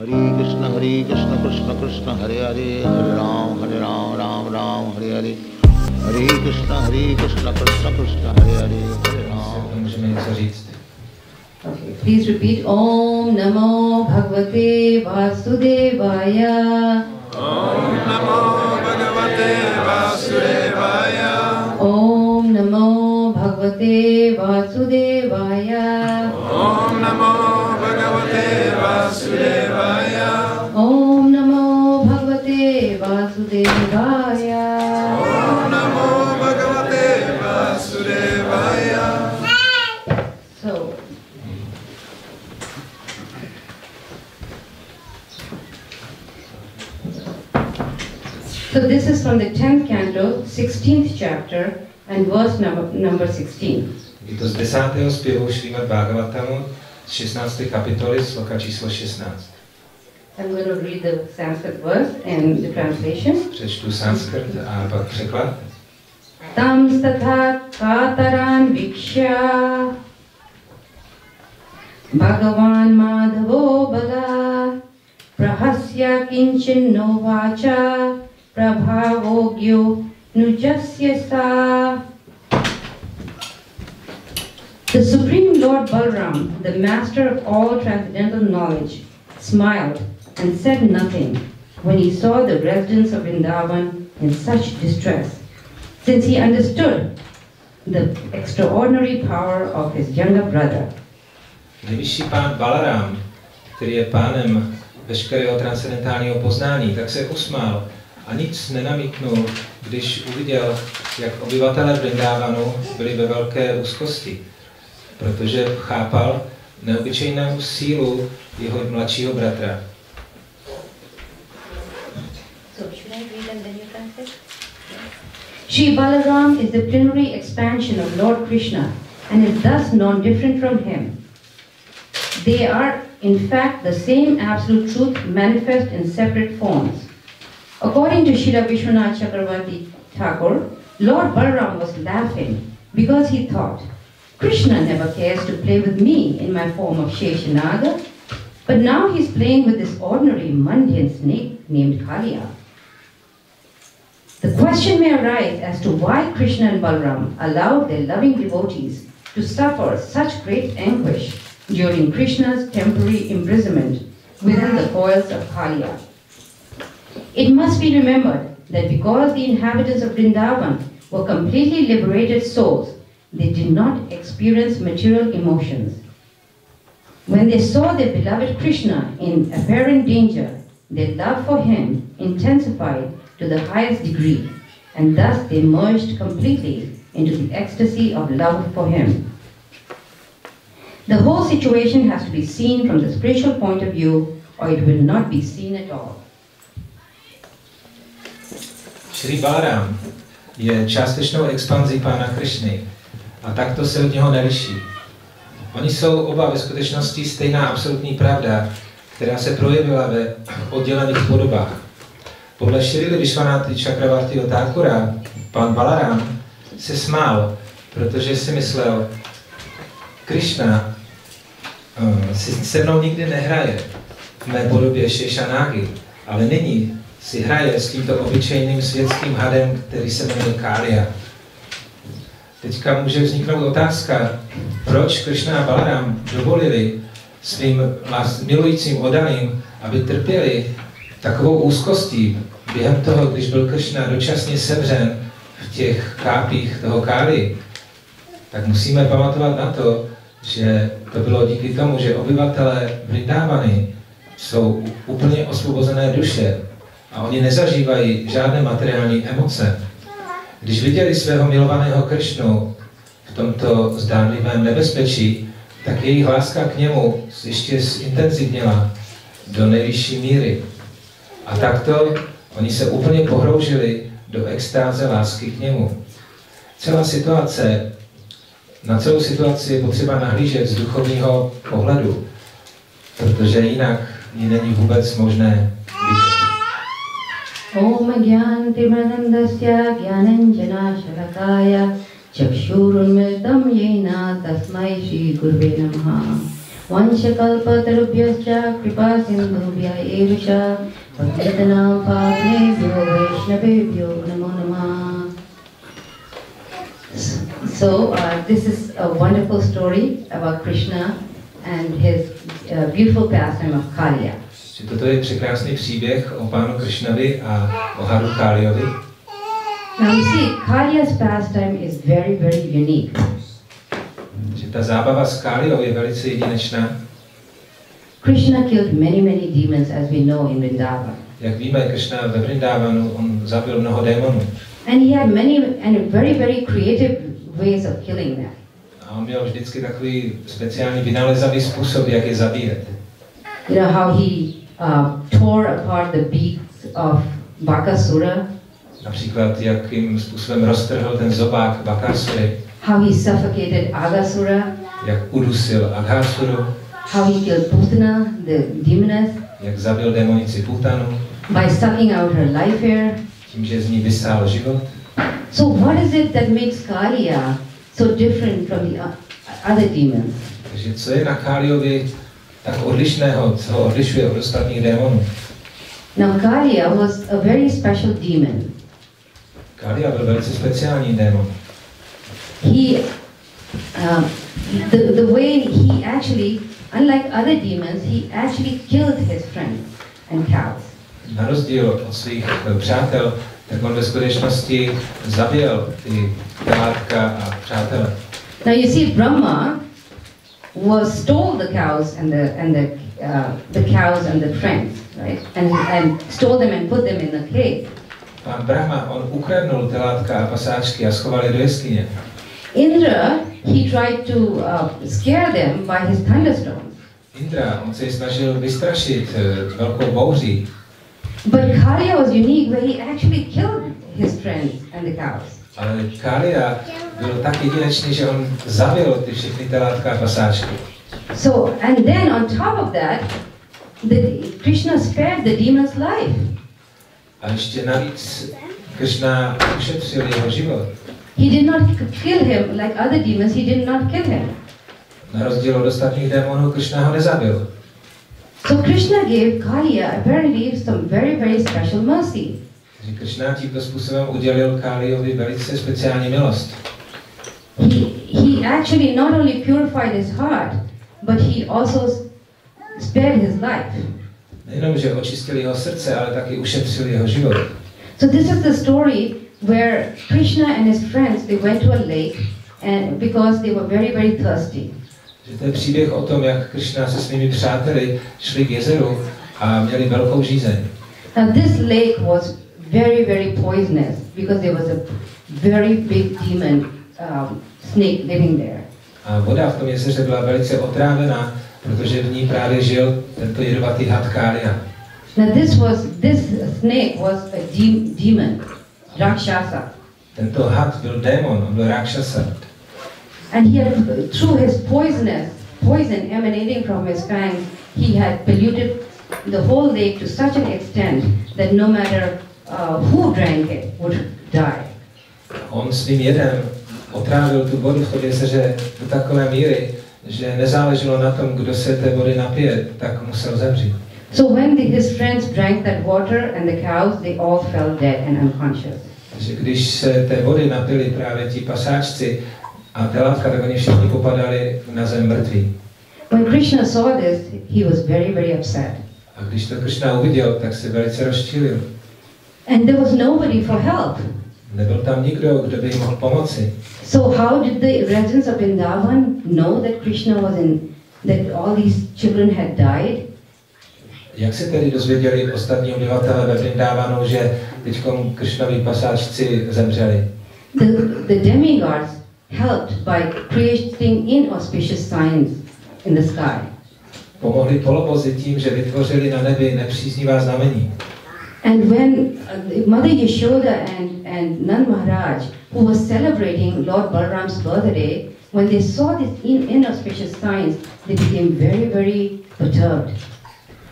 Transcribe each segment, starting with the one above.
Krishna Krishna Krishna Hare Hare Hare Ram Ram Ram Hare Hare Hare Krishna Krishna Krishna Hare Hare Hare Ram. Můžeme něco říct? Okay, please repeat Om Namo Bhagavate Vasudevaya. Om Namo Bhagavate Vasudevaya. Om Namo Bhagavate Vasudevaya. Om Namo Bhagavate Vasudevaya. Om Namo Bhagavate Vasudevaya. Om Namo Bhagavate Vasudevaya. So this is from the 10th canto, 16th chapter, and verse number 16. Je to z 10. zpěvu Šrímad Bhagavatamu, z 16. kapitoly, sloka číslo 16. I'm going to read the Sanskrit verse and the translation. Přečtu sanskrt a pak překlad. Tam statha kataran vikshya Bhagavan Madhavo Bala Prahasya kinchin no vacha Prabhavogyo nujasya sa. The Supreme Lord Balram, the master of all transcendental knowledge, smiled and said nothing when he saw the residents of Vrindavan in such distress, since he understood the extraordinary power of his younger brother. Nejvyšší pán Balaram, který je pánem veškerého transcendentálního poznání, tak se usmál a nic nenamítnul, když uviděl, jak obyvatelé Vrindávanu byli ve velké úzkosti, protože chápal neobyčejnou sílu jeho mladšího bratra. Sri Balaram is the plenary expansion of Lord Krishna and is thus non-different from him. They are, in fact, the same absolute truth manifest in separate forms. According to Srila Vishwanath Chakravarti Thakur, Lord Balaram was laughing because he thought, Krishna never cares to play with me in my form of Sheshanaga, but now he's playing with this ordinary mundane snake named Kaliya. The question may arise as to why Krishna and Balaram allowed their loving devotees to suffer such great anguish during Krishna's temporary imprisonment within the coils of Kaliya. It must be remembered that because the inhabitants of Vrindavan were completely liberated souls, they did not experience material emotions. When they saw their beloved Krishna in apparent danger, their love for him intensified to the highest degree, and thus they merged completely into the ecstasy of love for him. The whole situation has to be seen from the spiritual point of view, or it will not be seen at all. Šri Balaram je částečnou expanzí pána Krišny a takto se od něho neliší. Oni jsou oba ve skutečnosti stejná absolutní pravda, která se projevila ve oddělených podobách. Podle Šrily Vishwanathi Chakravartiho Thakura pán Balaram se smál, protože si myslel, Krišna si se mnou nikdy nehraje v mé podobě Šešanágy, ale nyní si hraje s tímto obyčejným světským hadem, který se jmenuje Kaliya. Teďka může vzniknout otázka, proč Krišna a Balaram dovolili svým milujícím oddaným, aby trpěli takovou úzkostí během toho, když byl Krišna dočasně sevřen v těch kápích toho Kálii. Tak musíme pamatovat na to, že to bylo díky tomu, že obyvatelé Vrindávany jsou úplně osvobozené duše a oni nezažívají žádné materiální emoce. Když viděli svého milovaného Krišnu v tomto zdánlivém nebezpečí, tak jejich láska k němu ještě zintenzivněla do nejvyšší míry. A takto oni se úplně pohroužili do extáze lásky k němu. Na celou situaci je potřeba nahlížet z duchovního pohledu, protože jinak ji není vůbec možné vidět. Om Gyan Timanandasya Gyananjana Shalakaya Chakshurunmilitam Yena Tasmai Shri Gurve Namaha. Vanchakalpatarubhyascha kripasindhubhya evascha bhaktivedanta pavanebhyo vaishnavebhyo namo namah. So this is a wonderful story about Krishna and his beautiful pastime of Kaliya. Toto je překrásný příběh o pánu Krišnovi a o haru Káliovi. Now you see, Kaliya's pastime is very, very unique. Že ta zábava s Káliou je velice jedinečná. Krishna killed many, many demons, as we know in Vrindavan. Jak víme, Krišna ve Vrindavanu, on zabil mnoho démonů. And he had many and very, very creative ways of killing them. A on měl vždycky takový speciální vynalezavý způsob, jak je zabíjet. You know how he tore apart the beaks of Bakasura. Například, jakým způsobem roztrhl ten zobák Bakasury. How he suffocated Aghasura. Jak udusil Aghasuru. How he killed Putana, the demoness. Jak zabil démonici Putanu. By sucking out her life air. Tím, že z ní vysál život. So what is it that makes Kaliya so different from the other demons? Takže co je na Káliovi tak odlišného, co ho odlišuje od ostatních démonů? Now Kaliya was a very special demon. Kália byl velice speciální démon. The way he actually, unlike other demons, he actually killed his friends and cows. Na rozdíl od svých přátel, tak on ve skutečnosti zabil ty telátka a přátele. Now you see, Brahma stole the cows and the cows and the friends, right? And stole them and put them in the cave. Pán Brahma, on ukradnul telátka a pasáčky a schoval je do jeskyně. Indra, he tried to scare them by his thunderstorms. Indra, on se snažil vystrašit velkou bouří. But Kaliya was unique, where he actually killed his friends and the cows. Ale Kália byl tak jedinečný, že on zabil ty všechny telátka a pasáčky. So, and then on top of that, Krishna spared the demon's life. A ještě navíc Krišna ušetřil jeho život. He did not kill him like other demons. He did not kill him. Na rozdíl od ostatních démonů Krišna ho nezabil. So Krishna gave Kaliya apparently some very, very special mercy. Takže Krišna tímto způsobem udělil Káliovi velice speciální milost. He actually not only purified his heart, but he also spared his life. Nejenom, že očistil jeho srdce, ale taky ušetřil jeho život. So this is the story where Krishna and his friends, they went to a lake and because they were very, very thirsty. Že to je příběh o tom, jak Krišna se svými přáteli šli k jezeru a měli velkou žízeň. Now this lake was very, very poisonous because there was a very big demon snake living there. A voda v tom jezeře byla velice otrávená, protože v ní právě žil tento jedovatý had Kália. Now this snake was a demon, Rakshasa. Tento had byl démon, on byl Rakshasa. And he had, through his poison emanating from his fangs, he had polluted the whole lake to such an extent that no matter who drank it would die. On svým jedem otrávil tu vodu v tom jezeře do takové míry, že nezáleželo na tom, kdo se té vody napije, tak musel zemřít. So when his friends drank that water and the cows, they all fell dead and unconscious. Takže když se té vody napili právě ti pasáčci a telátka, tak oni všichni popadali na zem mrtví. When Krishna saw this, he was very, very upset. A když to Krišna uviděl, tak se velice rozčílil. And there was nobody for help. Nebyl tam nikdo, kdo by jim mohl pomoci. So how did the residents of Vrindavan know that Krishna was that all these children had died? Jak se tedy dozvěděli ostatní obyvatelé ve Vrindavanu, že teďkom Krišnovi pasáčci zemřeli? The demigods helped by creating inauspicious signs in the sky. Pomohli polobozi tím, že vytvořili na nebi nepříznivá znamení. And when Mother Yashoda and Nand Maharaj, who was celebrating Lord Balram's birthday, when they saw these inauspicious signs, they became very, very perturbed.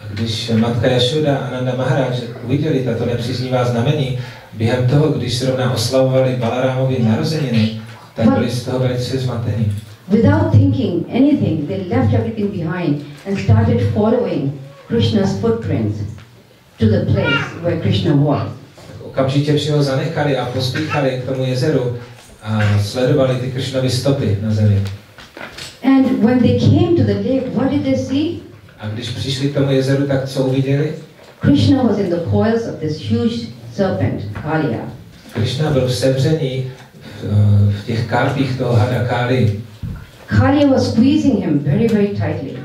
A když matka Jašoda a Nanda Maharaj uviděli tato nepříznivá znamení, během toho, když zrovna oslavovali Balarámovy narozeniny, tak byli z toho velice zmatení. Without thinking anything, they left everything behind and started following Krishna's footprints to the place where Krishna was. Okamžitě všeho zanechali a pospíchali k tomu jezeru a sledovali ty Krišnovy stopy na zemi. And when they came to the lake, what did they see? A když přišli k tomu jezeru, tak co uviděli? Krishna was in the coils of this huge serpent, Kaliya. Krišna byl v sevření v těch karpích toho hada Kali. Kaliya was squeezing him very, very tightly.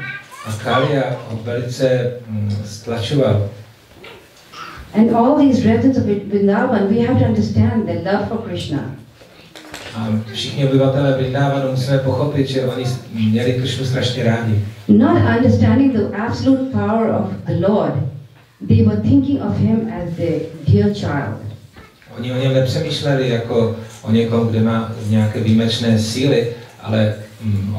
A Kaliya ho velice stlačoval. And all these residents of Vrindavan, we have to understand the love for Krishna. A všichni obyvatelé Vrindavanu musíme pochopit, že oni měli Krišnu strašně rádi. Not understanding the absolute power of the Lord, they were thinking of him as their dear child. Oni o něm nepřemýšleli jako o někom, kde má nějaké výjimečné síly, ale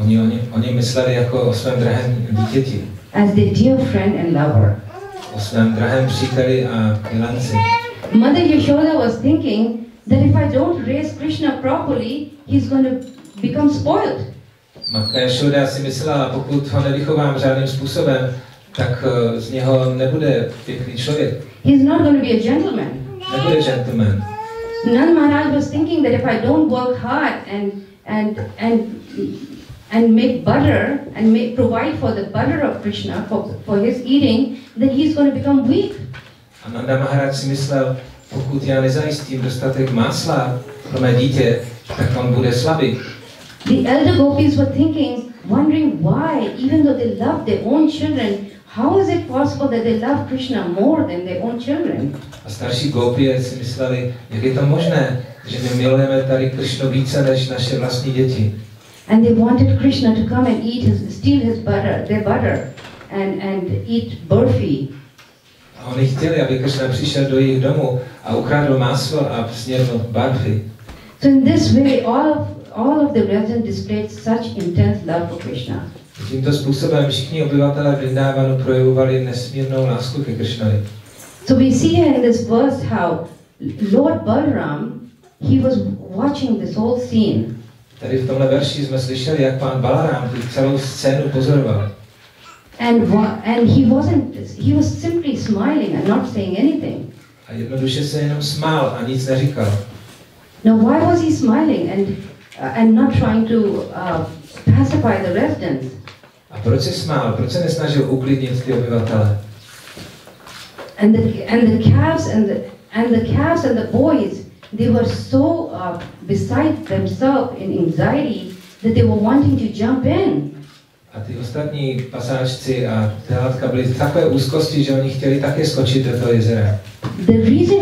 oni o něm mysleli jako o svém drahém dítěti. As their dear friend and lover. O svém drahém příteli a milanci. Mother Yashoda was thinking that if I don't raise Krishna properly, he's going to become spoiled. Matka Yashoda si myslela, pokud ho nevychovám žádným způsobem, tak z něho nebude pěkný člověk. He's not going to be a gentleman. Nebude gentleman. Nand Maharaj was thinking that if I don't work hard and make butter and provide for the butter of Krishna for his eating, then he's going to become weak. A Nanda Maharaj si myslel, pokud já nezajistím dostatek másla pro mé dítě, tak on bude slabý. The elder gopis were thinking, wondering why, even though they loved their own children, how is it possible that they love Krishna more than their own children? A starší gopie si mysleli, jak je to možné, že my milujeme tady Krišnu více než naše vlastní děti. And they wanted Krishna to come and steal their butter and eat burfi. A oni chtěli, aby Krišna přišel do jejich domu a ukradl máslo a snědl barfi. So in this way, all of the residents displayed such intense love for Krishna. Tímto způsobem všichni obyvatelé Vrindavanu projevovali nesmírnou lásku ke Krišnovi. So we see here in this verse how Lord Balaram, he was watching this whole scene. Tady v tomhle verši jsme slyšeli, jak pán Balaram tu celou scénu pozoroval. And he was simply smiling and not saying anything. A jednoduše se jenom smál a nic neříkal. Now why was he smiling and not trying to pacify the residents? A proč se smál? Proč se nesnažil uklidnit ty obyvatele? And the calves and the boys, they were so beside themselves in anxiety that they were wanting to jump in. A ty ostatní pasáčci a telátka byli v takové úzkosti, že oni chtěli také skočit do toho jezera. The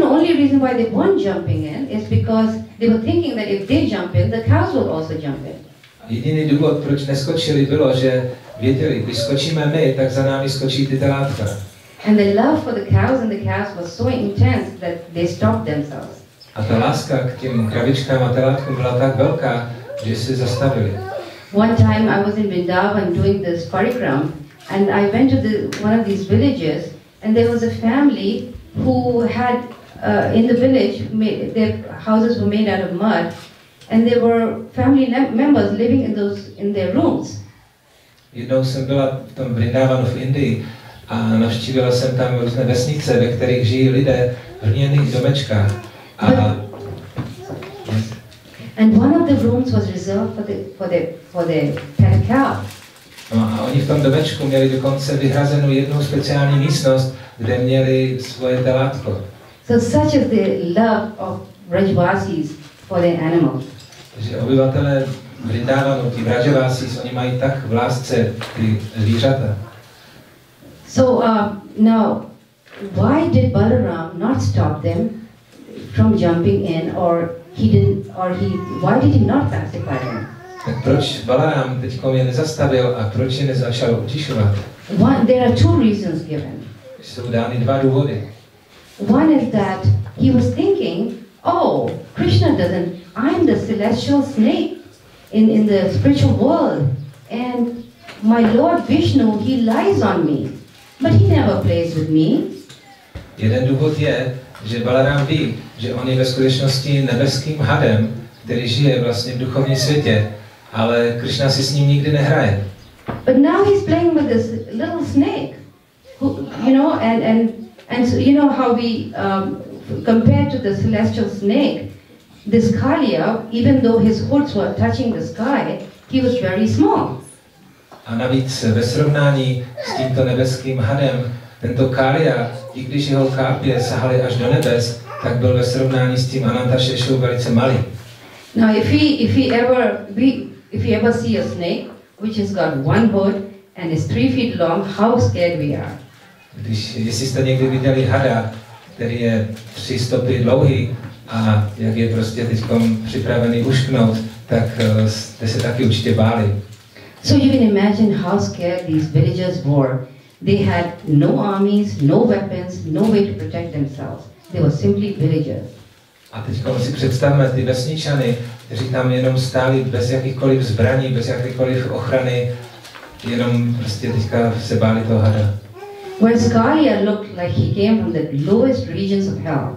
only reason why they weren't jumping in is because they were thinking that if they jump in, the cows will also jump in. A jediný důvod, proč neskočili, bylo, že věděli, když skočíme my, tak za námi skočí ty telátka. And the love for the cows and the calves was so intense that they stopped themselves. A ta láska k těm kravičkám a telátkům byla tak velká, že se zastavili. One time I was in Vrindavan doing this parikram, and I went to one of these villages, and there was a family who had in the village, their houses were made out of mud, and there were family members living in their rooms. Jednou jsem byla v tom Vrindavanu v Indii a navštívila jsem tam různé vesnice, ve kterých žijí lidé v hliněných domečkách. And one of the rooms was reserved for the pet cow. No a oni v tom domečku měli dokonce vyhrazenou jednu speciální místnost, kde měli svoje telátko. So such is the love of Brajvasis for their animals. Takže obyvatelé Vrindavanu, ti Brajvasis, oni mají tak v lásce ty zvířata. So now, why did Balaram not stop them from jumping in, why did he not pacify them? Tak proč Balaram teďko je nezastavil a proč je nezačal utišovat? There are two reasons given. Jsou dány dva důvody. One is that he was thinking, oh, Krishna I'm the celestial snake in the spiritual world, and my Lord Vishnu, he lies on me, but he never plays with me. Jeden důvod je, že Balaram ví, že on je ve skutečnosti nebeským hadem, který žije vlastně v duchovním světě, ale Krišna si s ním nikdy nehraje. But now he's playing with this little snake, who, you know, and so, you know how we compared to the celestial snake, this Kaliya, even though his hoods were touching the sky, he was very small. A navíc ve srovnání s tímto nebeským hadem, tento Kaliya, i když jeho kápě sahaly až do nebes, tak byl ve srovnání s tím Anantašešou velice malý. Now, if you ever see a snake which has got one hood and is 3 feet long, how scared we are. Jestli jste někdy viděli hada, který je 3 stopy dlouhý a jak je prostě teďkom připravený ušknout, tak jste se taky určitě báli. So you can imagine how scared these villagers were. They had no armies, no weapons, no way to protect themselves. They were simply villagers. A teď si představme ty vesničany, kteří tam jenom stáli bez jakýchkoliv zbraní, bez jakýchkoliv ochrany, jenom prostě teďka se báli toho hada. Whereas Kaliya looked like he came from the lowest regions of hell.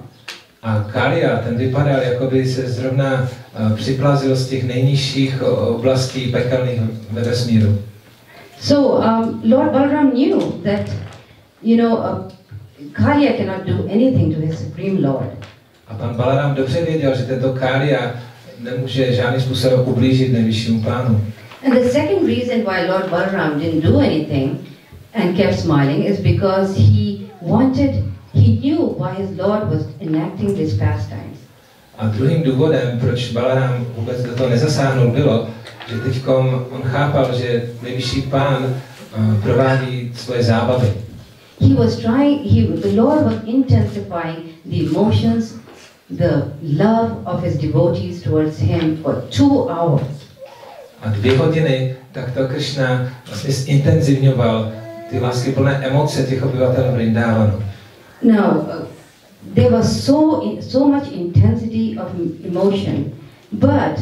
A Kaliya, ten vypadal, jako by se zrovna připlazil z těch nejnižších oblastí pekelných ve vesmíru. So Lord Balaram knew that, you know, Kaliya cannot do anything to his supreme Lord. A pan Balaram dobře věděl, že tento Kaliya nemůže žádným způsobem ublížit nejvyššímu pánu. And the second reason why Lord Balaram didn't do anything and kept smiling is because he knew why his Lord was enacting these pastimes. A druhým důvodem, proč Balaram vůbec do toho nezasáhnul, bylo, že teďkom on chápal, že nejvyšší pán provádí svoje zábavy. The Lord was intensifying the emotions, the love of his devotees towards him for 2 hours. A 2 hodiny takto Krišna vlastně zintenzivňoval ty láskyplné emoce těch obyvatel Vrindávanu. Now, there was so much intensity of emotion, but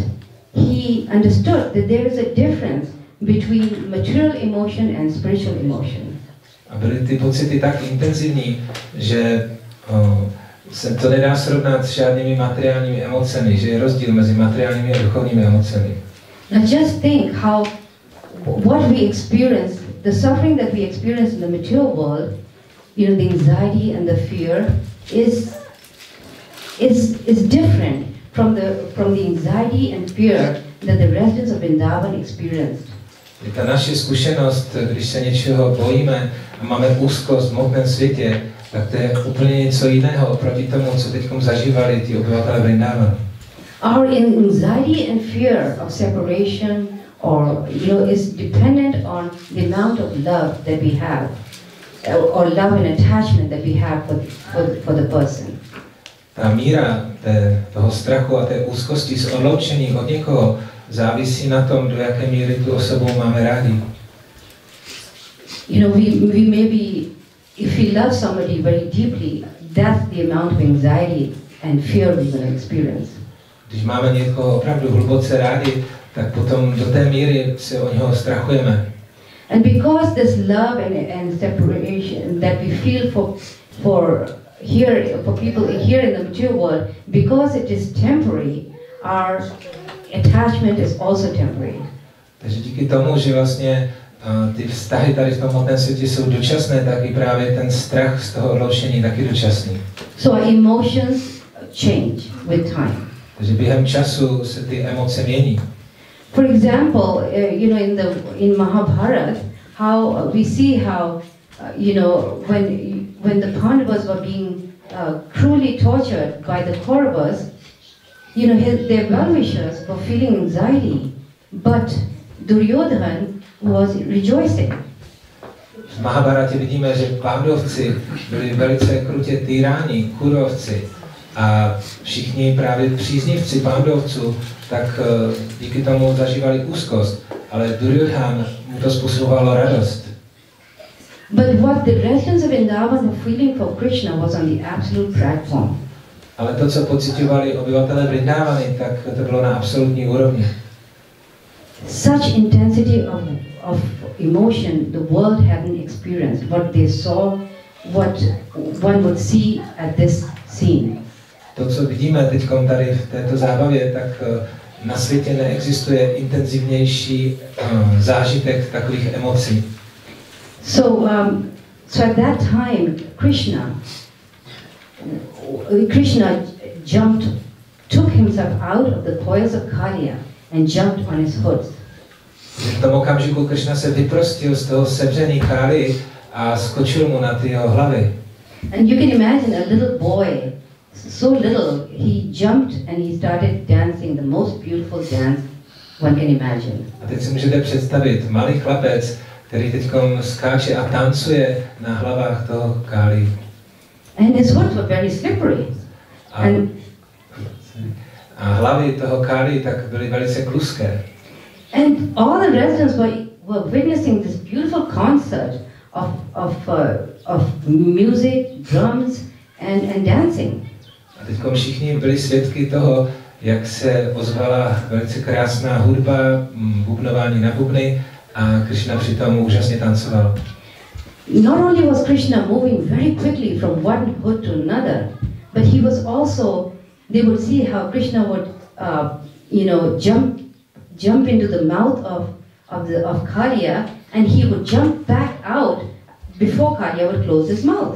he understood that there is a difference between material emotion and spiritual emotion. A byly ty pocity tak intenzivní, že se to nedá srovnat s žádnými materiálními emocemi, že je rozdíl mezi materiálními a duchovními emocemi. Now just think what we experience, the suffering that we experience in the material world, you know, the anxiety and the fear is different from the anxiety and fear that the residents of Vrindavan experienced. Ta naše zkušenost, když se něčeho bojíme a máme úzkost v hmotném světě, tak to je úplně něco jiného oproti tomu, co teďkom zažívali ti obyvatelé Vrindávanu. Our anxiety and fear of separation, or you know, is dependent on the amount of love that we have, or love and attachment that we have for the person. Ta míra toho strachu a té úzkosti z odloučení od někoho závisí na tom, do jaké míry tu osobu máme rádi. You know, we maybe, if we love somebody very deeply, that's the amount of anxiety and fear we're going to experience. Když máme někoho opravdu hluboce rádi, tak potom do té míry se o něho strachujeme. And because this love and separation that we feel for people here in the material world, because it is temporary, our attachment is also temporary. Takže díky tomu, že vlastně ty vztahy tady v tom hmotném světě jsou dočasné, tak i právě ten strach z toho odloučení taky dočasný. So our emotions change with time. Takže během času se ty emoce mění. For example, you know, in Mahabharata, how we see how, you know, when the Pandavas were being cruelly tortured by the Kauravas, you know, their well-wishers were feeling anxiety, but Duryodhan was rejoicing. V Mahabharatě vidíme, že Pandavci byli velice krutě týráni, Kurovci, a všichni právě příznivci Pandavců, tak díky tomu zažívali úzkost, ale Duryodhan mu to způsobovalo radost. But what the residents of Vrindavan were feeling for Krishna was on the absolute platform. Ale to, co pociťovali obyvatelé Vrindávany, tak to bylo na absolutní úrovni. Such intensity of emotion the world hadn't experienced. What they saw, what one would see at this scene. To, co vidíme teď tady v této zábavě, tak na světě neexistuje intenzivnější zážitek takových emocí. So at that time, Krishna took himself out of the coils of Kaliya and jumped on his horse. V tom okamžiku Krishna se vyprostil z toho sevření Kali a skočil mu na ty jeho hlavy. And you can imagine a little boy, so little, he jumped and he started dancing the most beautiful dance one can imagine. A teď si můžete představit malý chlapec, který teďkom skáče a tancuje na hlavách toho Kali. And his hoods were very slippery. A hlavy toho Kali tak byly velice kluské. And all the residents were witnessing this beautiful concert of music, drums, and dancing. A teďkom všichni byli svědky toho, jak se ozvala velice krásná hudba, bubnování na bubny a Krishna přitom úžasně tancoval. Not only was Krishna moving very quickly from one hood to another, but he was also, they would see how Krishna would, jump into the mouth of Kaliya, and he would jump back out before Kaliya would close his mouth.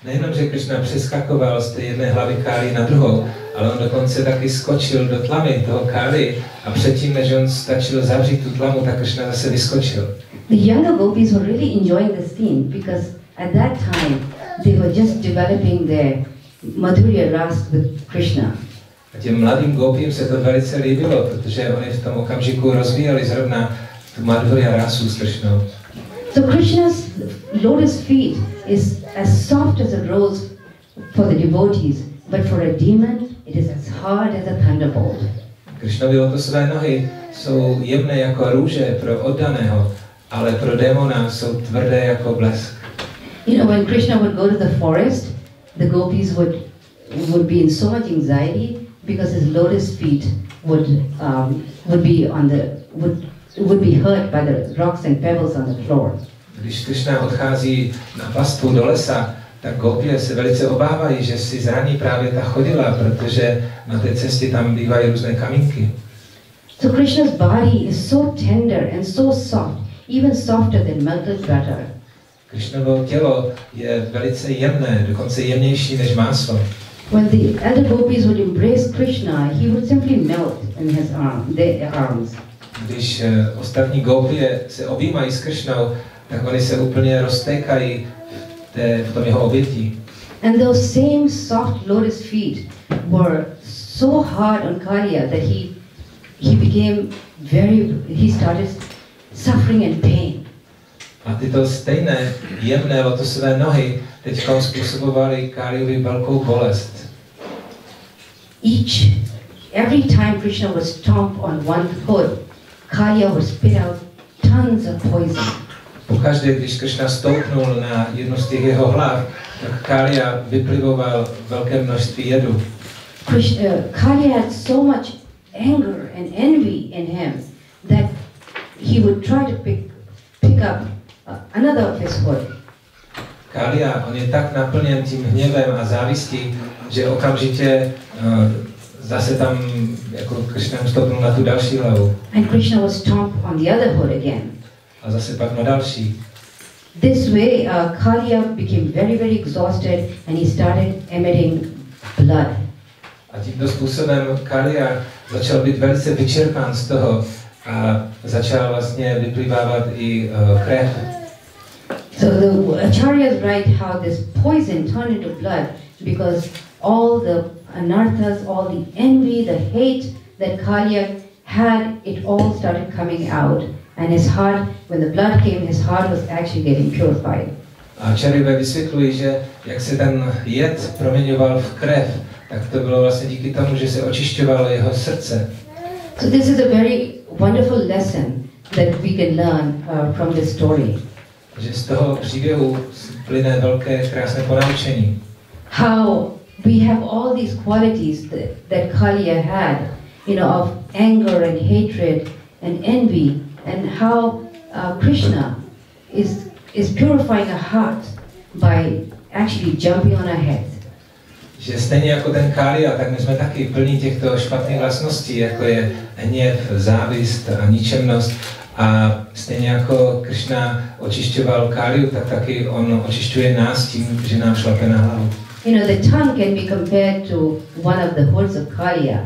Nejenom, že Krishna přeskakoval z té jedné hlavy Kali na druhou, ale on dokonce taky skočil do tlamy toho Kali a předtím, než on stačil zavřít tu tlamu, tak Krishna zase vyskočil. The younger gopis were really enjoying the scene because at that time they were just developing their Madhurya ras with Krishna. A těm mladým gopím se to velice líbilo, protože oni v tom okamžiku rozvíjeli zrovna tu Madhurya rasu s Krishnou. So Krishna's lotus feet is as soft as a rose for the devotees, but for a demon it is as hard as a thunderbolt. Krishnovy lotosové nohy jsou jemné jako růže pro oddaného, ale pro démona jsou tvrdé jako blesk. You know, when Krishna would go to the forest, the gopis would be in so much anxiety because his lotus feet would be hurt by the rocks and pebbles on the floor. Když Krishna odchází na pastvu do lesa, tak gopie se velice obávají, že si zraní právě ta chodidla, protože na té cestě tam bývají různé kamínky. So Krishna's body is so tender and so soft, even softer than melted butter. Krishnovo tělo je velice jemné, dokonce jemnější než máslo. When the other gopis would embrace Krishna, he would simply melt in their arms. Když ostatní gopie se objímají s Krishnou, tak oni se úplně roztékají v tom jeho obětí. And those same soft lotus feet were so hard on Kaliya that he started suffering and pain. A tyto stejné jemné lotosové nohy teďka způsobovaly Kaliyovi velkou bolest. Every time Krishna would stomp on one foot, Kaliya would spit out tons of poison. Pokaždé, když Krishna stoupnul na jednu z těch jeho hlav, tak Kaliya vyplivoval velké množství jedu. Kaliya had so much anger and envy in him that he would try to pick up another of his foot. Kaliya, on je tak naplněn tím hněvem a závistí, že okamžitě zase tam jako Krishna stoupnul na tu další hlavu. And Krishna was stomped on the other foot again. A zase pak na další. This way, Kaliya became very, very exhausted and he started emitting blood. A tímto způsobem Kaliya začal být velice vyčerpán z toho a začal vlastně vyplivávat i krev. So the acharyas write how this poison turned into blood because all the anarthas, all the envy, the hate that Kaliya had, it all started coming out. And his heart, when the blood came, his heart was actually getting purified. A acharyové vysvětlují, že jak se ten jed proměňoval v krev, tak to bylo vlastně díky tomu, že se očišťovalo jeho srdce. So this is a very wonderful lesson that we can learn from this story. Že z toho příběhu plyne velké krásné ponaučení. How we have all these qualities that Kaliya had, of anger and hatred and envy, and how Krishna is purifying our heart by actually jumping on our heads. že stejně jako ten Kália, tak my jsme taky plní těchto špatných vlastností, jako je hněv, závist a ničemnost. A stejně jako Krišna očišťoval Káliu, tak taky on očišťuje nás tím, že nám šlape na hlavu. You know, the tongue can be compared to one of the horns of Kaliya.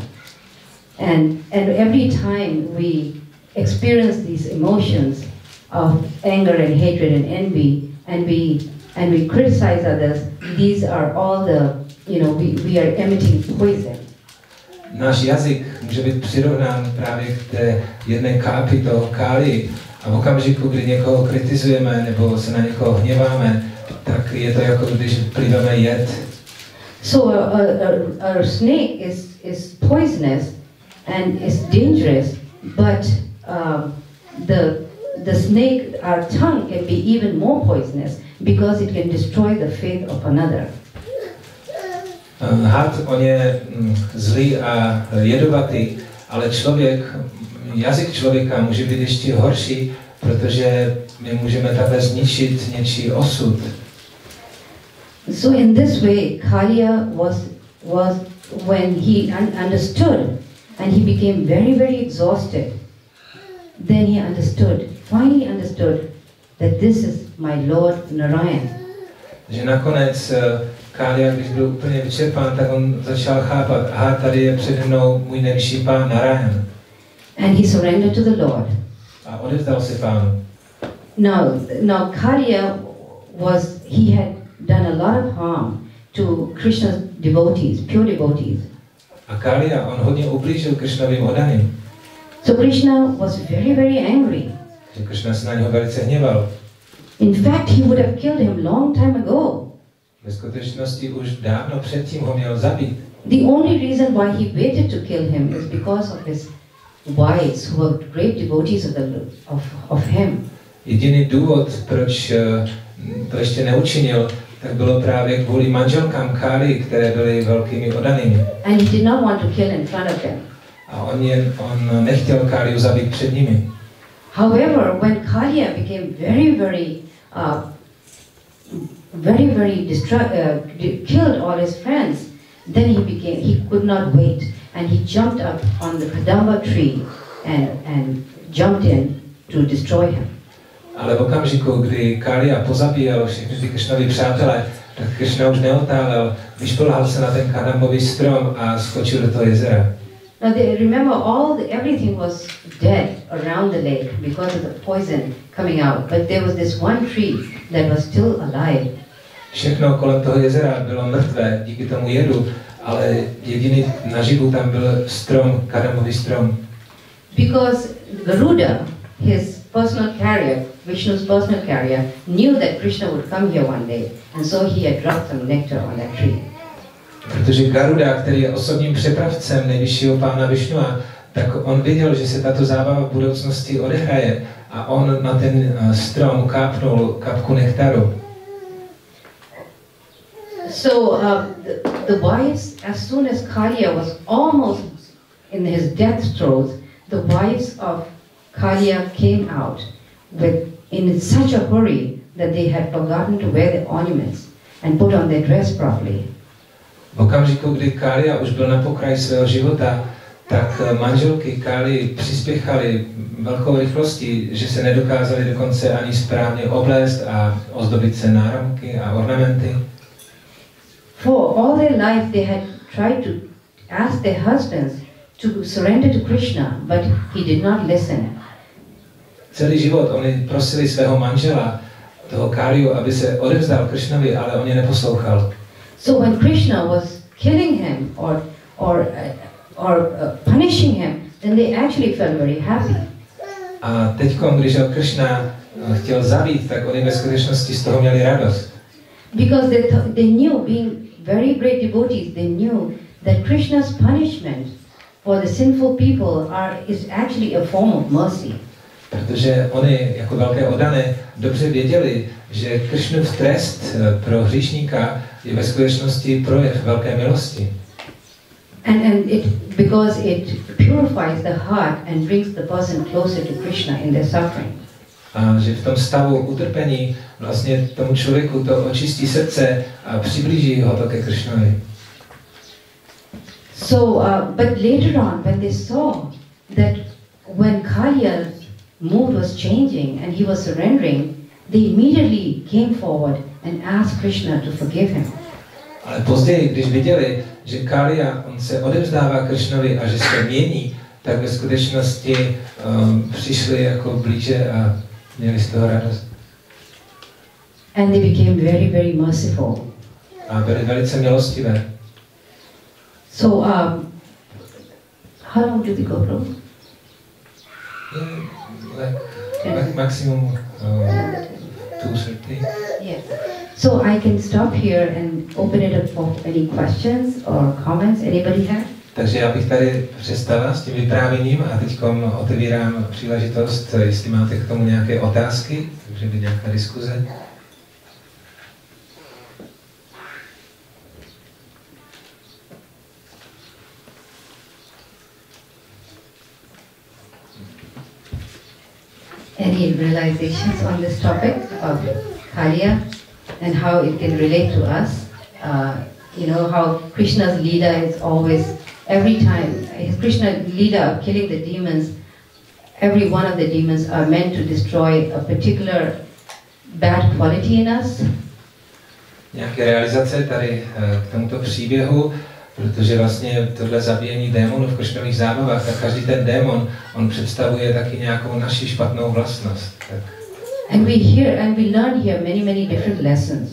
And every time we experience these emotions of anger and hatred and envy, and we criticize others, these are all the, you know, we are emitting poison. Náš jazyk může být přirovnán právě k té jedné kápi toho Kálii. A v okamžiku, kdy někoho kritizujeme nebo se na někoho hněváme, tak je to jako když pliveme jed. So a snake is poisonous and is dangerous, but the snake, our tongue, can be even more poisonous because it can destroy the faith of another. Had, on je zlý a jedovatý, ale jazyk člověka může být ještě horší, protože my můžeme takhle zničit něčí osud. So in this way, Kaliya was when he understood and he became very, very exhausted. Then he finally understood that this is my Lord Narayan. Že nakonec Kália, když byl úplně vyčerpán, tak on začal chápat, aha, tady je přede mnou můj nejvyšší pán Narayan. And he surrendered to the Lord. A odevzdal se pánu. Now Kaliya he had done a lot of harm to Krishna's devotees, pure devotees. A Kália, on hodně ublížil Krišnovým oddaným. So Krishna was very, very angry. Že Krišna se na něho velice hněval. In fact, he would have killed him long time ago. Ve skutečnosti už dávno předtím ho měl zabít. The only reason why he waited to kill him is because of his wives who were great devotees of him. Jediný důvod, proč to ještě neučinil, tak bylo právě kvůli manželkám Kálii, které byly velkými oddanými. And he did not want to kill in front of them. A on nechtěl Káliu zabít před nimi. However, when Kaliya became killed all his friends, then he could not wait, and he jumped up on the kadamba tree and jumped in to destroy him. Ale v okamžiku, kdy Kália pozabíjel všechny ty Krišnovi přátelé, tak Krišna už neotálel, vyšplhal se na ten kadambový strom a skočil do toho jezera. Now remember, everything was dead around the lake because of the poison coming out, but there was this one tree that was still alive. Všechno kolem toho jezera bylo mrtvé díky tomu jedu, ale jediný naživu tam byl strom, kadambový strom. Because Aruddha, his personal carrier, Vishnu's personal carrier, knew that Krishna would come here one day, and so he had dropped some nectar on that tree. Protože Garuda, který je osobním přepravcem nejvyššího pána Višnua, tak on viděl, že se tato zábava v budoucnosti odehraje a on na ten strom kápnul kapku nektaru. So the wives, as soon as Kaliya was almost in his death throes, the wives of Kaliya came out in such a hurry that they had forgotten to wear the ornaments and put on their dress properly. V okamžiku, kdy Kália už byl na pokraji svého života, tak manželky Kálii přispěchaly velkou rychlostí, že se nedokázali dokonce ani správně oblést a ozdobit se náramky a ornamenty. For all their life they had tried to ask their husbands to surrender to Krishna, but he did not listen. Celý život oni prosili svého manžela, toho Káliu, aby se odevzdal Krišnovi, ale on je neposlouchal. So when Krishna was killing him or punishing him, then they actually felt very happy. A teďkom, když ho Krišna chtěl zabít, tak oni ve skutečnosti z toho měli radost. Because they knew, being very great devotees, they knew that Krishna's punishment for the sinful people is actually a form of mercy. Protože oni jako velké oddané dobře věděli, že Krišnův trest pro hříšníka je ve skutečnosti projev velké milosti. Because it purifies the heart and brings the person closer to Krishna in their suffering. A že v tom stavu utrpení vlastně tomu člověku to očistí srdce a přiblíží ho to ke Krišnovi. But later on, when they saw that when Kalia's mood was changing and he was surrendering, they immediately came forward and asked Krishna to forgive him. Ale později, když viděli, že Kalia, on se odevzdává Krišnovi a že se mění, tak ve skutečnosti přišli jako blíže a měli z toho radost. And they became very, very merciful. A byli velice milostivé. So, how long did they go through? Like maximum 2:30. Yeah. So I can stop here and open it up for any questions or comments anybody have? Takže já bych tady přestala s tím vyprávěním a teď otevírám příležitost, jestli máte k tomu nějaké otázky, takže by nějaká diskuze. Any realizations on this topic of Kalia and how it can relate to us? You know how Krishna's Leela is always, every time, his Krishna Leela of killing the demons, every one of the demons are meant to destroy a particular bad quality in us. Nějaké realizace tady k tomuto příběhu, protože vlastně tohle zabíjení démonů v Krišnových zábavách, tak každý ten démon, on představuje taky nějakou naši špatnou vlastnost. Tak. And we hear and we learn here many different lessons.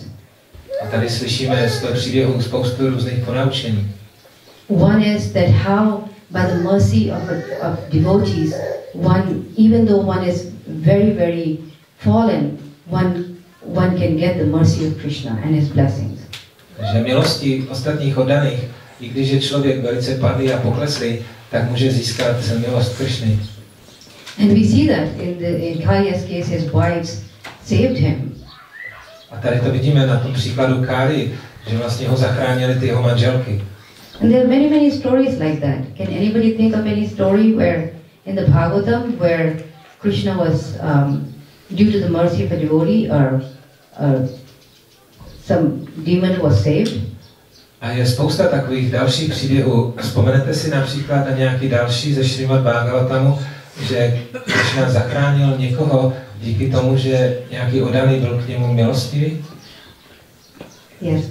A tady slyšíme z toho příběhu spoustu různých ponaučení. One is that how by the mercy of devotees, even though one is very fallen, one can get the mercy of Krishna and his blessings. Že milostí ostatních oddaných, i když je člověk velice padlý a pokleslý, tak může získat milost Krišny. And we see that in Kalia's case, his wives saved him. A tady to vidíme na tom příkladu Kali, že vlastně ho zachránili ty jeho manželky. And there are many stories like that. Can anybody think of any story where in the Bhagavatam where Krishna was due to the mercy of a devotee or some demon was saved? A je spousta takových dalších příběhů. Vzpomenete si například na nějaký další ze Šrimad Bhagavatamu, že Krishna zachránil někoho díky tomu, že nějaký oddaný byl k němu milostivý? Yes.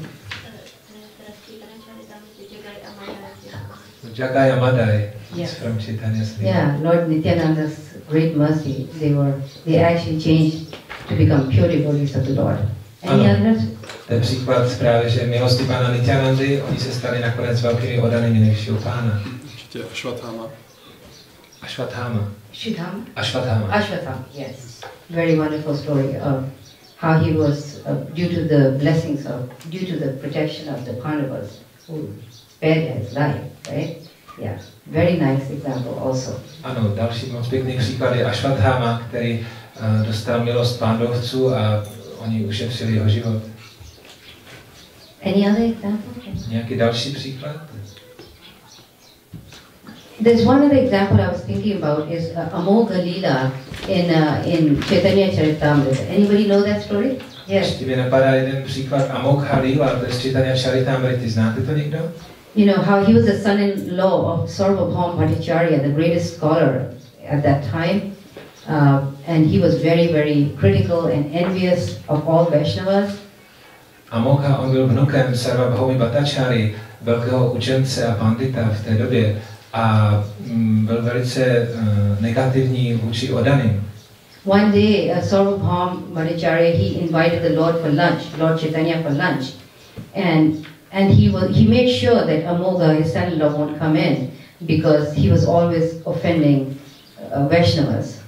Jagai Amadai. Yes. From Chaitanya Sri. Yeah, Lord Nityananda's great mercy. They actually changed to become pure devotees of the Lord. Any others? To je příklad právě, že milosti pána Nityanandy, oni se stali nakonec velkými oddanými nejvyššího pána. Ještě Ashwatthama. Ashwatthama, yes. Very wonderful story of how he was, due to the protection of the Pandavas, who spared his life, right? Yeah, very nice example also. Ano, další moc pěkný příklad je Ashwatthama, který dostal milost Pándovců a oni ušetřili jeho život. Any other example? Nějaký další příklad? There's one other example I was thinking about is Amogha Leela in Chaitanya Charitamrita. Anybody know that story? Yes. Ještě mi napadá jeden příklad Amogha Leela, to je z Chaitanya Charitamrity. Znáte to někdo? You know how he was the son-in-law of Sarvabhauma Bhattacharya, the greatest scholar at that time, and he was very critical and envious of all Vaishnavas. Amogha, on byl vnukem Sarvabhaumi Bhattacharya, velkého učence a pandita v té době, a byl velice negativní vůči oddaným. One day, Sarvabhauma Bhattacharya, he invited the Lord for lunch, Lord Chaitanya for lunch, and he made sure that Amogha, his son-in-law, won't come in because he was always offending Vaishnavas.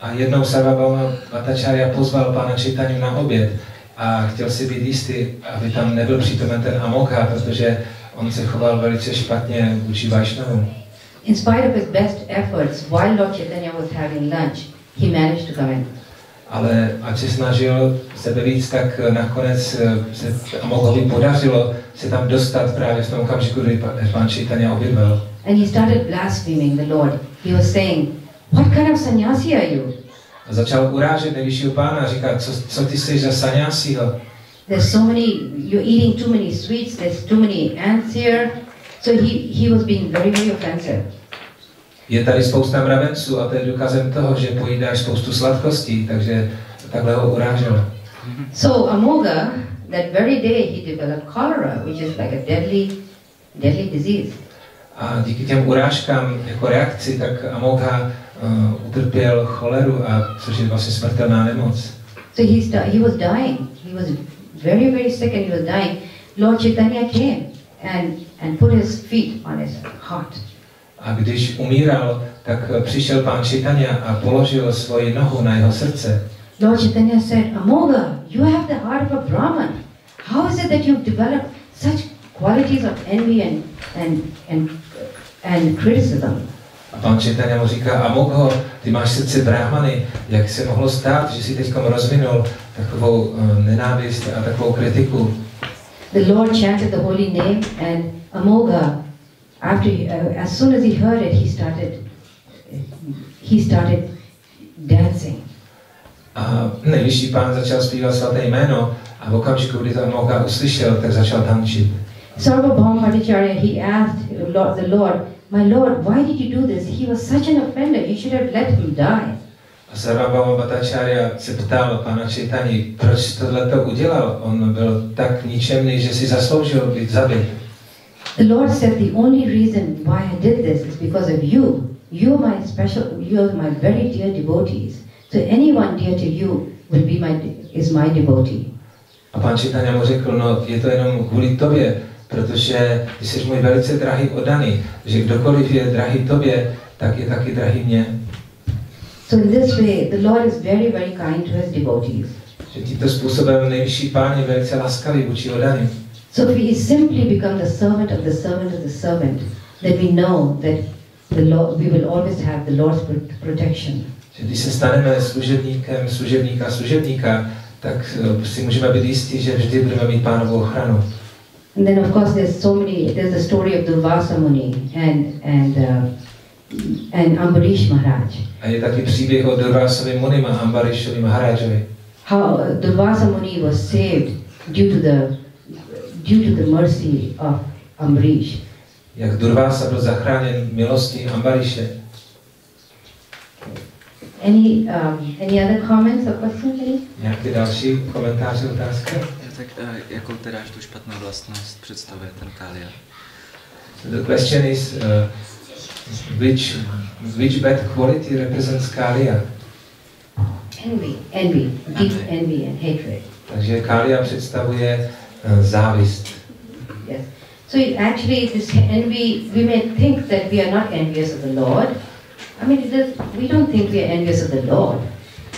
A jednou Sarvabhauma Bhattacharya pozval pána Chaitanya na oběd a chtěl si být jistý, aby tam nebyl přítomen ten Amogha, protože on se choval velice špatně vůči Vaishnavům. In spite of his best efforts, while Lord Chaitanya was having lunch, he managed to come in. Ale ať se snažil sebe víc, tak nakonec se Amoghovi podařilo se tam dostat právě v tom okamžiku, kdy pán Chaitanya objevil. And he started blaspheming the Lord. He was saying, "What kind of sannyasi are you?" A začal urážet nejvyššího pána a říkat, co ty jsi za sannyasiho? There's so many, you're eating too many sweets, there's too many ants here. So he was being very, very offensive. Je tady spousta mravenců a to je důkazem toho, že pojídáš spoustu sladkostí, takže takhle ho urážel. So Amoga, that very day he developed cholera, which is like a deadly disease. A díky těm urážkám jako reakci, tak Amoga utrpěl choleru, což je vlastně smrtelná nemoc. So he was dying. He was very, very sick and he was dying. Lord Chaitanya came and put his feet on his heart. A když umíral, tak přišel pán Chaitanya a položil svoji nohu na jeho srdce. Lord Chaitanya said, Amoga, you have the heart of a Brahman. How is it that you've developed such qualities of envy and criticism? A pán Chaitanya mu říká, Amogo, ty máš srdce brahmany, jak se mohlo stát, že jsi teďkom rozvinul takovou nenávist a takovou kritiku? The Lord chanted the holy name and Amoga, as soon as he heard it, he started dancing. A nejvyšší pán začal zpívat svaté jméno a v okamžiku, kdy to Amoga uslyšel, tak začal tančit. Sarvabhauma Bhattacharya, he asked the Lord, my Lord, why did you do this? He was such an offender, you should have let him die. A Sarvabhauma Bhattacharya se ptal pána Chaitanya, proč tohleto udělal? On byl tak ničemný, že si zasloužil být zabit. The Lord said, the only reason why I did this is because of you. You are my very dear devotees. So anyone dear to you is my devotee. A pán Chaitanya mu řekl, no je to jenom kvůli tobě, protože ty jsi můj velice drahý oddaný, že kdokoliv je drahý tobě, tak je taky drahý mě. So in this way, the Lord is very, very kind to his devotees. Že tímto způsobem nejvyšší pán je velice laskavý vůči oddaným. So if we simply become the servant of the servant of the servant, then we know that we will always have the Lord's protection. Že když se staneme služebníkem služebníka, tak si můžeme být jistí, že vždy budeme mít pánovou ochranu. And then of course there's the story of Durvasa Muni and Ambarish Maharaj. A je taky příběh o Durvasovi Munim a Ambarishovi Maharajovi. How Durvasa Muni was saved due to the mercy of Ambarish. Jak Durvasa byl zachráněn milostí Ambarishe. Any other comments or questions? Nějaké další komentáře, otázky? Tak jakou teda tu špatnou vlastnost představuje ten Kália? So the question is, which bad quality represents Kália? Envy, deep envy and hatred. Takže Kália představuje závist. Yes. So actually this envy, we may think that we are not envious of the Lord. I mean, we don't think we are envious of the Lord.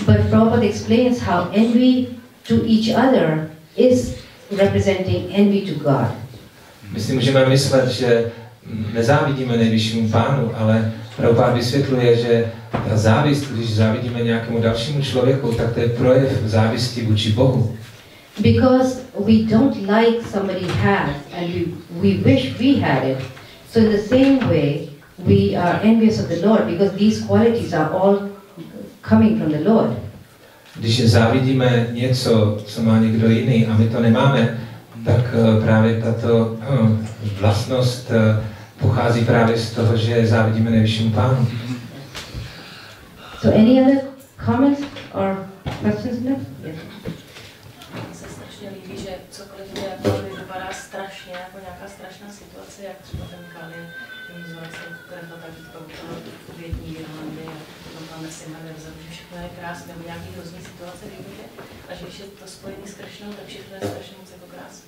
But Prabhupada explains how envy to each other is representing envy to God. My si můžeme myslet, že nezávidíme nejvyššímu pánu, ale Prabhupada vysvětluje, že ta závist, když závidíme nějakému dalšímu člověku, tak to je projev závisti vůči Bohu. Because we don't like somebody has and we wish we had it. So in the same way, we are envious of the Lord because these qualities are all coming from the Lord. Když závidíme něco, co má někdo jiný a my to nemáme, tak právě tato vlastnost pochází právě z toho, že závidíme nejvyššímu pánu. So any other comments or questions? No? Yes. Mně se strašně líbí, že cokoliv mě vypadá strašně, jako nějaká strašná situace, jak třeba ten Kália, jim zval se krev a tak obětní Irlandy a potom tam syna nevzal, že všechno je krásné, nebo nějaký hrozný situace v životě a že když je to spojený s Krišnou, tak všechno je strašně moc jako krásné.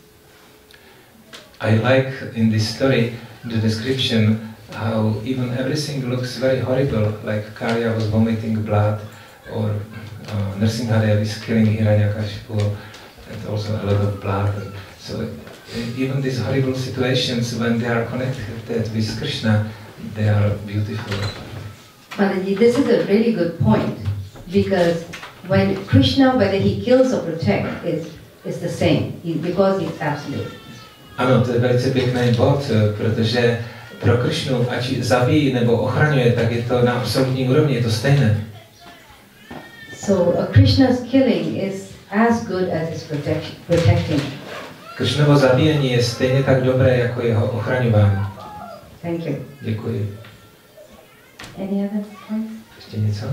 I like in this story the description how even everything looks very horrible, like Kália was vomiting blood or Nrsimhadev is killing Hiranyakashipu and also a lot of blood. So even these horrible situations, when they are connected with Krishna, they are beautiful. Mataji, this is a really good point because when Krishna, whether he kills or protects, is the same because he's absolute. Ano, to je velice pěkný bod, protože pro Krišnu, ať zabíjí nebo ochraňuje, tak je to na absolutní úrovni, je to stejné. So Krishna's killing is as good as his protecting. Krišnovo zabíjení je stejně tak dobré jako jeho ochraňování. Thank you. Děkuji. Any other points? Ještě něco?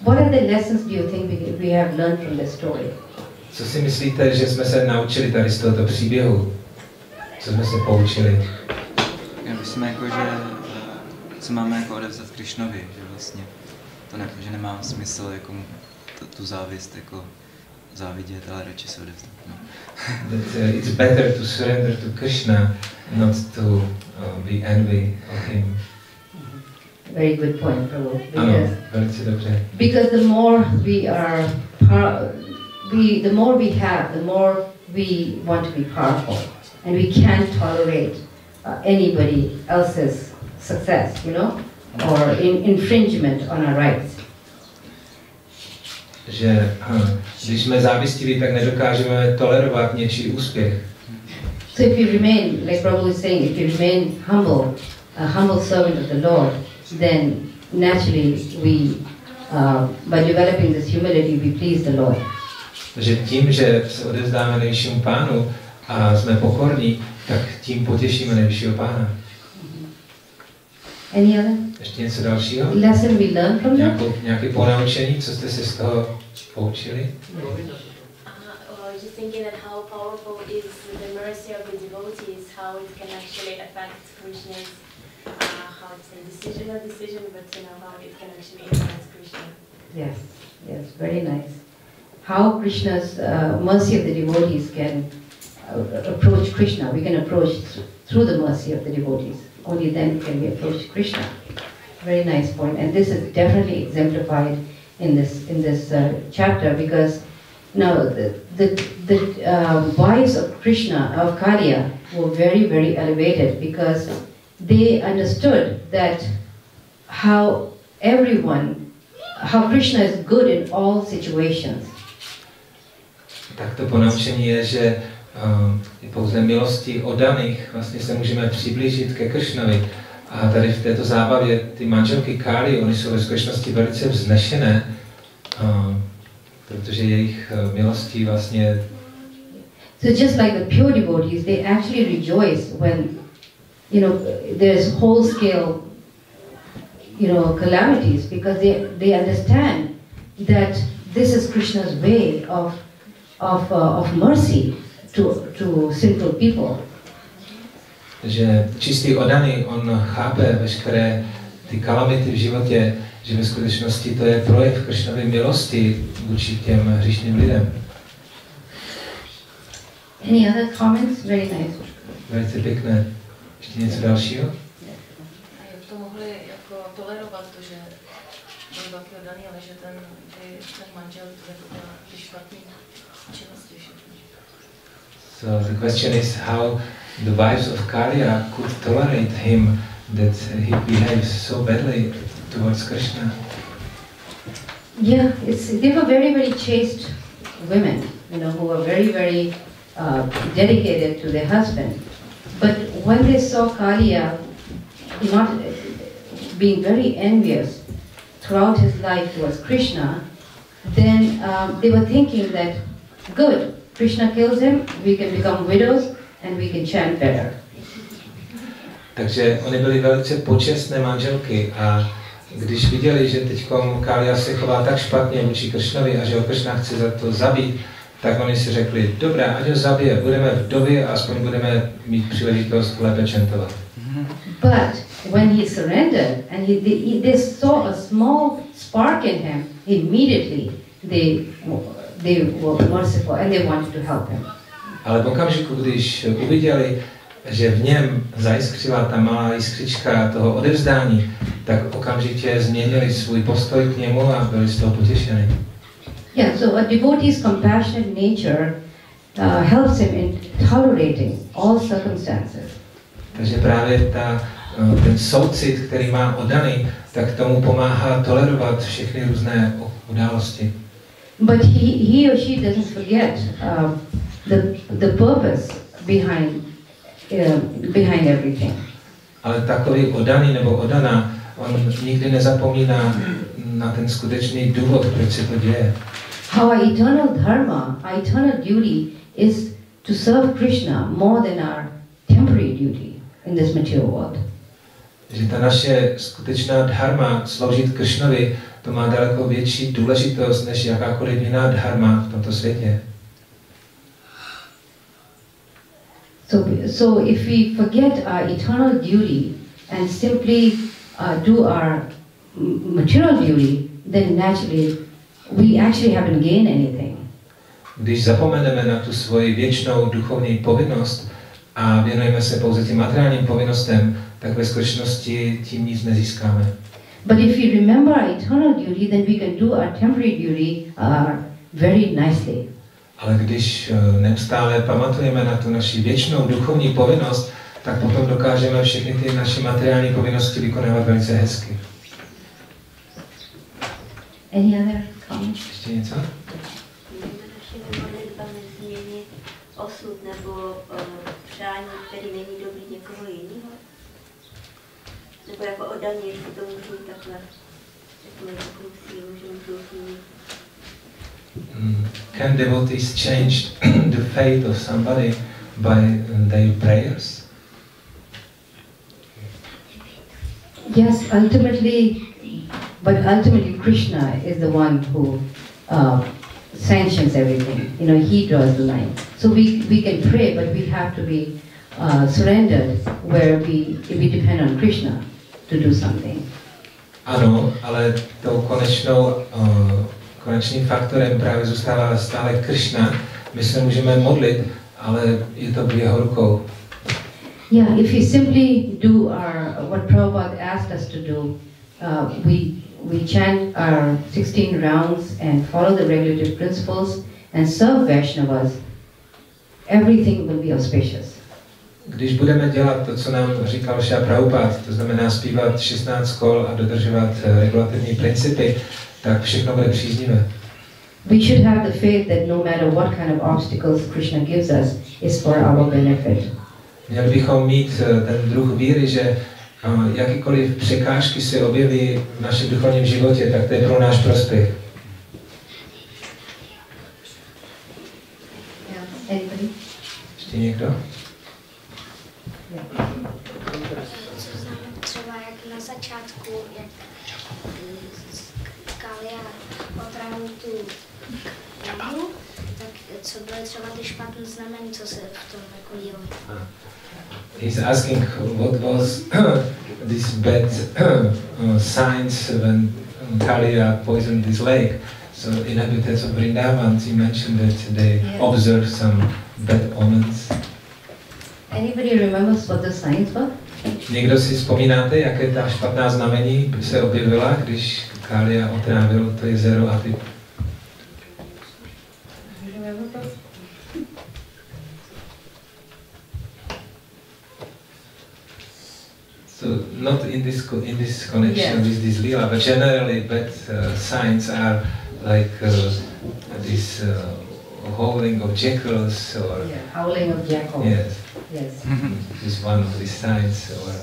What are the lessons do you think we have learned from this story? Co si myslíte, že jsme se naučili tady z tohoto příběhu? Co jsme se poučili? Já myslím, jako, že co máme jako odevzat Krišnovi, že vlastně to ne, že nemá smysl jako tu závist jako závidět, ale radši se odevzdat. No. That it's better to surrender to Krishna, not to be envy of him. Very good point, Prabhu. Ano, velice dobře. Because the more we are, the more we have, the more we want to be powerful, and we can't tolerate anybody else's success, you know, or infringement on our rights. Že když jsme závistiví, tak nedokážeme tolerovat něčí úspěch. So if you remain, like Prabhu is saying, if you remain humble, a humble servant of the Lord, then naturally we, by developing this humility, we please the Lord. Že tím, že se odevzdáme nejvyššímu Pánu a jsme pokorní, tak tím potěšíme nejvyššího Pána. Any other? Ještě něco dalšího? Lesson we learned from that? Nějaké ponaučení, co jste se z toho poučili? Just thinking that how powerful is the mercy of the devotees, how it can actually affect Krishna's, how to say, decision, but you know, how it can actually influence Krishna. Yes, yes, very nice. How Krishna's mercy of the devotees can approach Krishna. We can approach through the mercy of the devotees. Only then can we approach Krishna. Very nice point, and this is definitely exemplified in this chapter, because now the wives of Krishna, of Kaliya, were very, very elevated, because they understood that how Krishna is good in all situations. Tak to ponaučení je, že pouze milostí oddaných vlastně se můžeme přiblížit ke Kršnovi. A tady v této zábavě ty manželky Káli, oni jsou ve skutečnosti velice vznešené, protože jejich milostí vlastně... So just like the pure devotees, they actually rejoice when, you know, there's whole scale, you know, calamities, because they understand that this is Krishna's way of mercy to sinful people. Že čistý oddaný, on chápe veškeré ty kalamity v životě, že ve skutečnosti to je projev Kršnovy milosti vůči těm hříšným lidem. Any other comments? Very nice. Velice pěkné. Ještě něco dalšího? A jak to mohli jako tolerovat, to, že byl velký oddaný, ale že ten manžel ty špatný činnosti všechny. So the question is how the wives of Kaliya could tolerate him, that he behaves so badly towards Krishna. Yeah, they were very, very chaste women, you know, who were very, very dedicated to their husband. But when they saw Kaliya not being very envious throughout his life towards Krishna, then they were thinking that, good, Krishna kills him, we can become widows and we can chant better. Takže oni byli velice počestné manželky a když viděli, že teď Kaliya se chová tak špatně vůči Kršnovi a že ho Kršna chce za to zabít, tak oni si řekli, dobrá, ať ho zabije, budeme vdovy a aspoň budeme mít příležitost lépe čantovat. But when he surrendered and they saw a small spark in him, immediately they were merciful and they wanted to help him. Ale v okamžiku, když uviděli, že v něm zajiskřila ta malá jiskřička toho odevzdání, tak okamžitě změnili svůj postoj k němu a byli z toho potěšeni. Yeah, so a devotee's compassionate nature helps him in tolerating all circumstances. Takže právě ten soucit, který má oddaný, tak tomu pomáhá tolerovat všechny různé události. But he or she doesn't forget the purpose behind everything. Ale takový oddaný nebo oddaná, on nikdy nezapomíná na ten skutečný důvod, proč se to děje. Our eternal dharma, our eternal duty is to serve Krishna more than our temporary duty in this material world. Že ta naše skutečná dharma sloužit Krišnovi, to má daleko větší důležitost než jakákoliv jiná dharma v tomto světě. So if we forget our eternal duty and simply do our material duty, then naturally we actually haven't gained anything. Když zapomeneme na tu svoji věčnou duchovní povinnost a věnujeme se pouze těm materiálním povinnostem, tak ve skutečnosti tím nic nezískáme. But if we remember our eternal duty, then we can do our temporary duty very nicely. Ale když neustále pamatujeme na tu naši věčnou duchovní povinnost, tak potom dokážeme všechny ty naše materiální povinnosti vykonávat velice hezky. Any other comments? Ještě něco? Změnit osud nebo přání, který není dobrý někoho jiného? Nebo jako oddaně, jestli to můžu takhle, jako takovou sílu, že můžu změnit. Can devotees change the fate of somebody by their prayers? Yes, ultimately Krishna is the one who sanctions everything. You know, he draws the line. So we can pray, but we have to be surrendered where we depend on Krishna to do something. Ano, ale tou konečným faktorem právě zůstává stále Krišna. My se můžeme modlit, ale je to v jeho rukou. Yeah, if we simply do what Prabhupada asked us to do, we chant our 16 rounds and follow the regulative principles and serve Vaishnavas, everything will be auspicious. Když budeme dělat to, co nám říkal Šá Prabhupada, to znamená zpívat 16 kol a dodržovat regulativní principy, tak všechno bude příznivé. We should have the faith that no matter what kind of obstacles Krishna gives us is for our benefit. Měli bychom mít ten druh víry, že jakýkoliv překážky se objeví v našem duchovním životě, tak to je pro náš prospěch. Anybody? Ještě někdo? Třeba jak na začátku, jak Kalia otrávil tu hlavu, tak co byly třeba ty špatné znamení, co se v tom jako dělo? He's asking what was this bad signs when Kalia poisoned this lake. So inhabitants of Vrindavan, he mentioned that they observed some bad omens. Anybody remembers what the signs were? Někdo si vzpomínáte, jaké ta špatná znamení se objevila, když Kalia otrávil to jezero a ty... So not in this connection with this lila, but generally bad signs are like this howling of jackals or Howling of jackals. yes. Yes. This is one of the signs or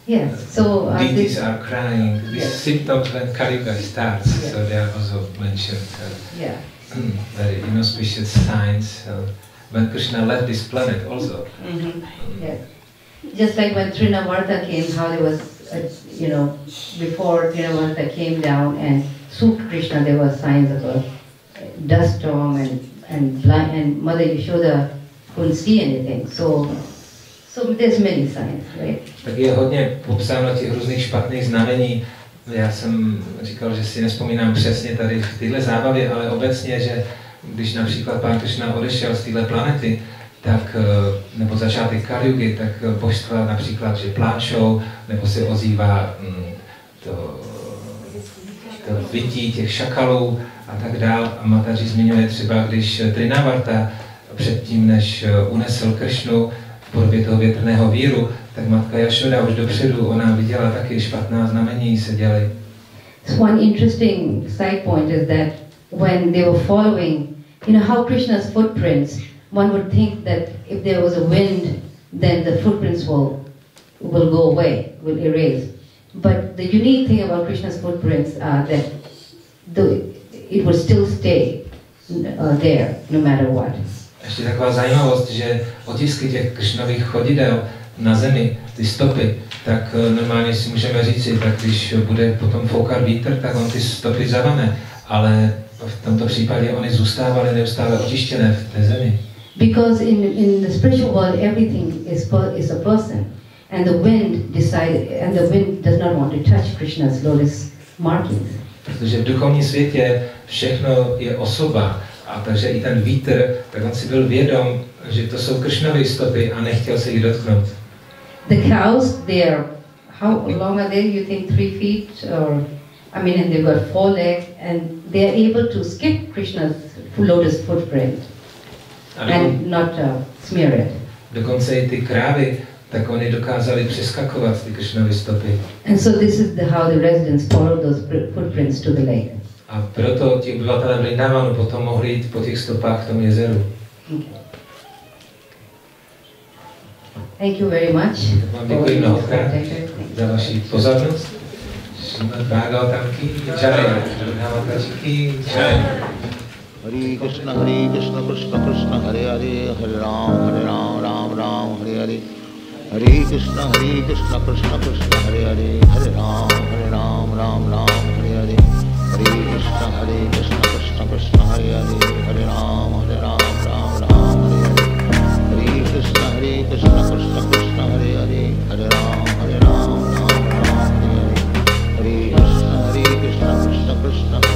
Yes. So deities are crying. These Yes. symptoms when Kali Yuga starts, Yes. so they are also mentioned. Yeah. Very inauspicious signs. When Krishna left this planet also. Yes. Just like when Trinavarta came, how there was, before Trinavarta came down and swooped Krishna, there were signs of a dust storm and Mother Yashoda couldn't see anything. So there's many signs, right? Tak je hodně popsáno těch různých špatných znamení. Já jsem říkal, že si nevzpomínám přesně tady v téhle zábavě, ale obecně, že když například Pán Krišna odešel z téhle planety, tak, nebo začátek Kali Yugy, tak božstva například, že pláčou, nebo se ozývá to vytí těch šakalů a tak dál. A Mataji zmiňuje třeba, když Trinavarta předtím, než unesl Krišnu v podobě toho větrného víru, tak matka Jašoda už dopředu, ona viděla taky špatná znamení se děly. One interesting side point is that when they were following, how Krishna's footprints, one would think that if there was a wind, then the footprints will go away, will erase. But the unique thing about Krishna's footprints are that it will still stay there, no matter what. Ještě taková zajímavost, že otisky těch Krišnových chodidel na zemi, ty stopy, tak normálně si můžeme říci, tak když bude potom foukat vítr, tak on ty stopy zavane, ale v tomto případě oni zůstávaly neustále očištěné v té zemi. Because in the spiritual world everything is a person, and the wind does not want to touch Krishna's lotus markings. Protože v duchovním světě všechno je osoba, a takže i ten vítr, tak on si byl vědom, že to jsou Krišnovy stopy a nechtěl se jich dotknout. The cows, they are, how long are they? You think 3 feet, or I mean, and they've got 4 legs, and they are able to skip Krishna's lotus footprint and not smear it. Dokonce i ty krávy, tak oni dokázali přeskakovat ty Krišnovy stopy. And so this is how the residents followed those footprints to the lake. A proto ti obyvatelé Vrindavanu potom mohli jít po těch stopách k tomu jezeru. Thank you very much. Vám děkuji mnohokrát za vaši pozornost. Šímat Bhagavatam ki jai, Bhagavatam ki jai. Hare Krishna, Krishna Krishna, Hare Hare, Hare Ram, Ram Ram, Hare Hare. Hare Krishna, Krishna Krishna, Hare Hare, Hare Ram, Ram Ram, Hare Hare. Hare Krishna, Krishna Krishna, Hare Hare, Hare Ram, Ram Ram, Hare Hare. Hare Krishna, Krishna Krishna, Hare Hare, Hare Ram, Ram Ram, Hare Hare. Hare Krishna, Krishna Krishna,